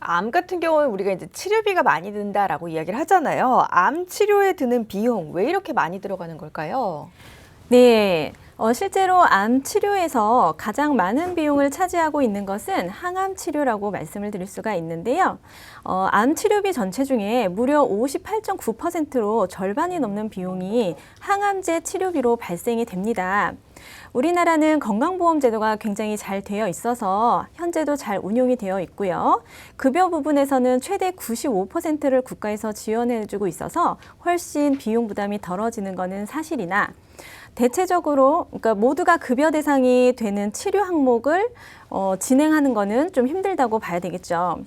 암 같은 경우는 우리가 이제 치료비가 많이 든다라고 이야기를 하잖아요. 암 치료에 드는 비용 왜 이렇게 많이 들어가는 걸까요? 네, 실제로 암 치료에서 가장 많은 비용을 차지하고 있는 것은 항암 치료라고 말씀을 드릴 수가 있는데요. 암 치료비 전체 중에 무려 58.9%로 절반이 넘는 비용이 항암제 치료비로 발생이 됩니다. 우리나라는 건강보험제도가 굉장히 잘 되어 있어서 현재도 잘 운용이 되어 있고요. 급여 부분에서는 최대 95%를 국가에서 지원해주고 있어서 훨씬 비용 부담이 덜어지는 것은 사실이나 대체적으로 그러니까 모두가 급여 대상이 되는 치료 항목을 진행하는 것은 좀 힘들다고 봐야 되겠죠.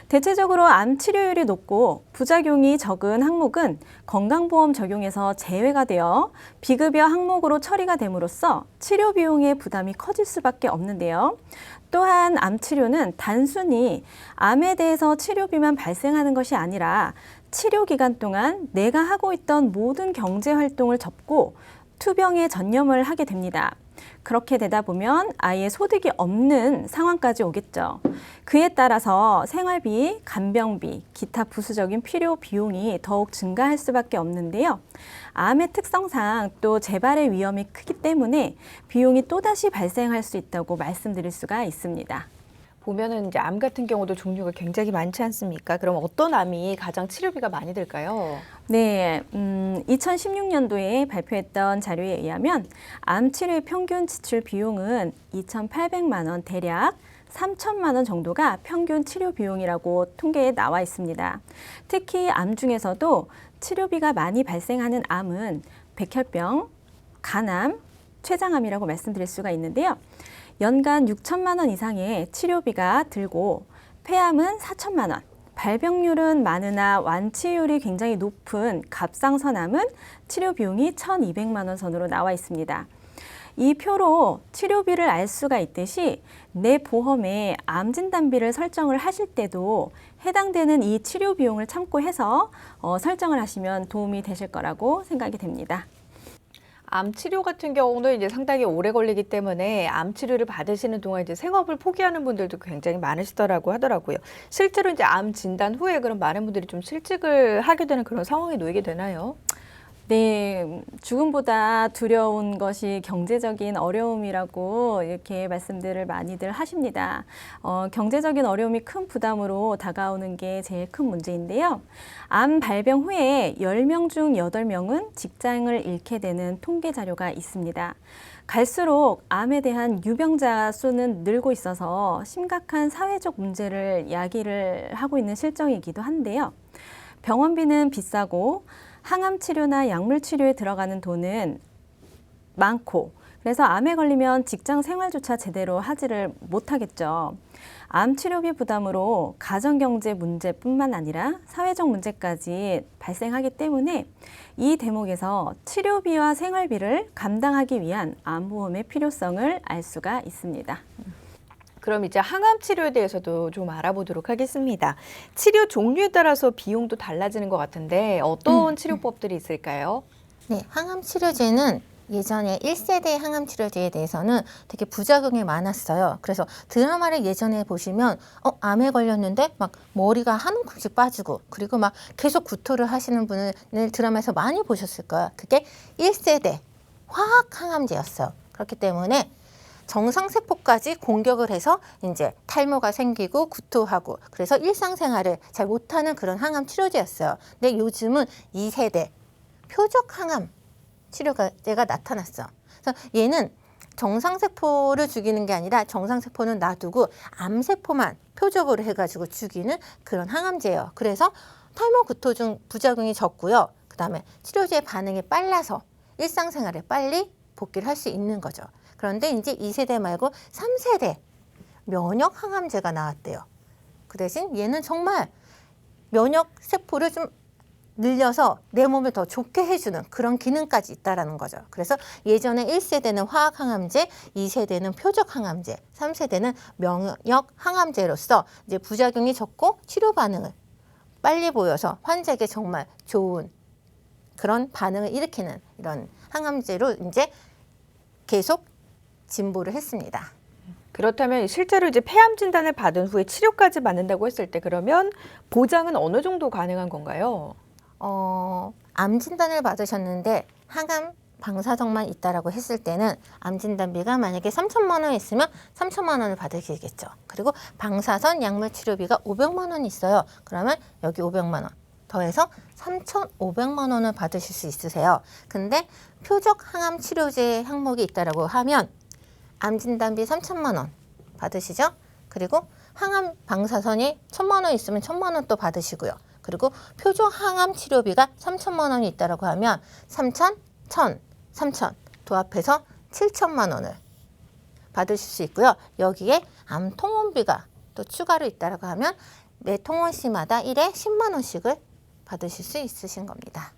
대체적으로 암 치료율이 높고 부작용이 적은 항목은 건강보험 적용에서 제외가 되어 비급여 항목으로 처리가 됨으로써 치료 비용의 부담이 커질 수밖에 없는데요. 또한 암 치료는 단순히 암에 대해서 치료비만 발생하는 것이 아니라 치료 기간 동안 내가 하고 있던 모든 경제 활동을 접고 투병에 전념을 하게 됩니다. 그렇게 되다 보면 아예 소득이 없는 상황까지 오겠죠. 그에 따라서 생활비, 간병비, 기타 부수적인 필요 비용이 더욱 증가할 수밖에 없는데요. 암의 특성상 또 재발의 위험이 크기 때문에 비용이 또다시 발생할 수 있다고 말씀드릴 수가 있습니다. 보면은 이제 암 같은 경우도 종류가 굉장히 많지 않습니까? 그럼 어떤 암이 가장 치료비가 많이 들까요? 네, 2016년도에 발표했던 자료에 의하면 암 치료의 평균 지출 비용은 2,800만 원 대략 3천만 원 정도가 평균 치료 비용이라고 통계에 나와 있습니다. 특히 암 중에서도 치료비가 많이 발생하는 암은 백혈병, 간암, 췌장암이라고 말씀드릴 수가 있는데요. 연간 6천만 원 이상의 치료비가 들고 폐암은 4천만 원, 발병률은 많으나 완치율이 굉장히 높은 갑상선암은 치료 비용이 1,200만 원 선으로 나와 있습니다. 이 표로 치료비를 알 수가 있듯이 내 보험에 암 진단비를 설정을 하실 때도 해당되는 이 치료 비용을 참고해서 설정을 하시면 도움이 되실 거라고 생각이 됩니다. 암 치료 같은 경우는 이제 상당히 오래 걸리기 때문에 암 치료를 받으시는 동안 이제 생업을 포기하는 분들도 굉장히 많으시더라고 하더라고요. 실제로 이제 암 진단 후에 그럼 많은 분들이 좀 실직을 하게 되는 그런 상황에 놓이게 되나요? 네, 죽음보다 두려운 것이 경제적인 어려움이라고 이렇게 말씀들을 많이들 하십니다. 경제적인 어려움이 큰 부담으로 다가오는 게 제일 큰 문제인데요. 암 발병 후에 10명 중 8명은 직장을 잃게 되는 통계 자료가 있습니다. 갈수록 암에 대한 유병자 수는 늘고 있어서 심각한 사회적 문제를 야기를 하고 있는 실정이기도 한데요. 병원비는 비싸고 항암 치료나 약물 치료에 들어가는 돈은 많고 그래서 암에 걸리면 직장 생활조차 제대로 하지를 못하겠죠. 암 치료비 부담으로 가정경제 문제뿐만 아니라 사회적 문제까지 발생하기 때문에 이 대목에서 치료비와 생활비를 감당하기 위한 암보험의 필요성을 알 수가 있습니다. 그럼 이제 항암 치료에 대해서도 좀 알아보도록 하겠습니다. 치료 종류에 따라서 비용도 달라지는 것 같은데 어떤 치료법들이 있을까요? 네, 항암 치료제는 예전에 1세대 항암 치료제에 대해서는 되게 부작용이 많았어요. 그래서 드라마를 예전에 보시면 암에 걸렸는데 막 머리가 한 움큼씩 빠지고 그리고 막 계속 구토를 하시는 분을 드라마에서 많이 보셨을 거예요. 그게 1세대 화학 항암제였어요. 그렇기 때문에 정상세포까지 공격을 해서 이제 탈모가 생기고 구토하고 그래서 일상생활을 잘 못하는 그런 항암 치료제였어요. 근데 요즘은 2세대 표적 항암 치료제가 나타났어. 그래서 얘는 정상세포를 죽이는 게 아니라 정상세포는 놔두고 암세포만 표적으로 해가지고 죽이는 그런 항암제예요. 그래서 탈모 구토 중 부작용이 적고요. 그다음에 치료제의 반응이 빨라서 일상생활에 빨리 복귀를 할 수 있는 거죠. 그런데 이제 2세대 말고 3세대 면역 항암제가 나왔대요. 그 대신 얘는 정말 면역 세포를 좀 늘려서 내 몸을 더 좋게 해주는 그런 기능까지 있다라는 거죠. 그래서 예전에 1세대는 화학 항암제, 2세대는 표적 항암제, 3세대는 면역 항암제로서 이제 부작용이 적고 치료 반응을 빨리 보여서 환자에게 정말 좋은 그런 반응을 일으키는 이런 항암제로 이제 계속 진보를 했습니다. 그렇다면 실제로 이제 폐암 진단을 받은 후에 치료까지 받는다고 했을 때 그러면 보장은 어느 정도 가능한 건가요? 암 진단을 받으셨는데 항암 방사성만 있다라고 했을 때는 암 진단비가 만약에 3천만 원 있으면 3천만 원을 받으시겠죠. 그리고 방사선 약물 치료비가 500만 원 있어요. 그러면 여기 500만 원 더해서 3,500만 원을 받으실 수 있으세요. 근데 표적 항암 치료제 항목이 있다라고 하면 암 진단비 3천만 원 받으시죠. 그리고 항암 방사선이 1,000만 원 있으면 1,000만 원 또 받으시고요. 그리고 표적 항암 치료비가 3천만 원이 있다라고 하면 3천, 1,000, 3천 도합해서 7천만 원을 받으실 수 있고요. 여기에 암 통원비가 또 추가로 있다라고 하면 매 통원시마다 1회 10만 원씩을 받으실 수 있으신 겁니다.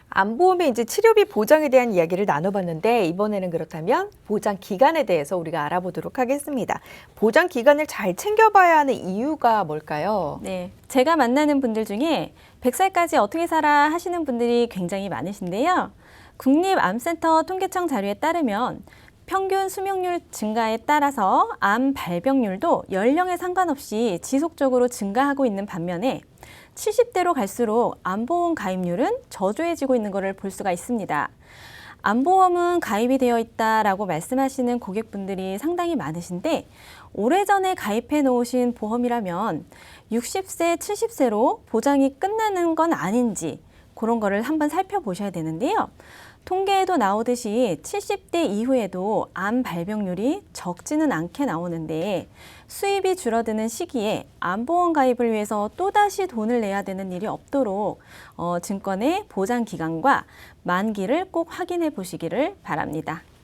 암보험의 이제 치료비 보장에 대한 이야기를 나눠봤는데 이번에는 그렇다면 보장 기간에 대해서 우리가 알아보도록 하겠습니다. 보장 기간을 잘 챙겨봐야 하는 이유가 뭘까요? 네, 제가 만나는 분들 중에 100살까지 어떻게 살아 하시는 분들이 굉장히 많으신데요. 국립암센터 통계청 자료에 따르면 평균 수명률 증가에 따라서 암 발병률도 연령에 상관없이 지속적으로 증가하고 있는 반면에 70대로 갈수록 암보험 가입률은 저조해지고 있는 것을 볼 수가 있습니다. 암보험은 가입이 되어 있다라고 말씀하시는 고객분들이 상당히 많으신데 오래전에 가입해 놓으신 보험이라면 60세, 70세로 보장이 끝나는 건 아닌지 그런 거를 한번 살펴보셔야 되는데요. 통계에도 나오듯이 70대 이후에도 암 발병률이 적지는 않게 나오는데 수입이 줄어드는 시기에 암보험 가입을 위해서 또다시 돈을 내야 되는 일이 없도록 증권의 보장 기간과 만기를 꼭 확인해 보시기를 바랍니다.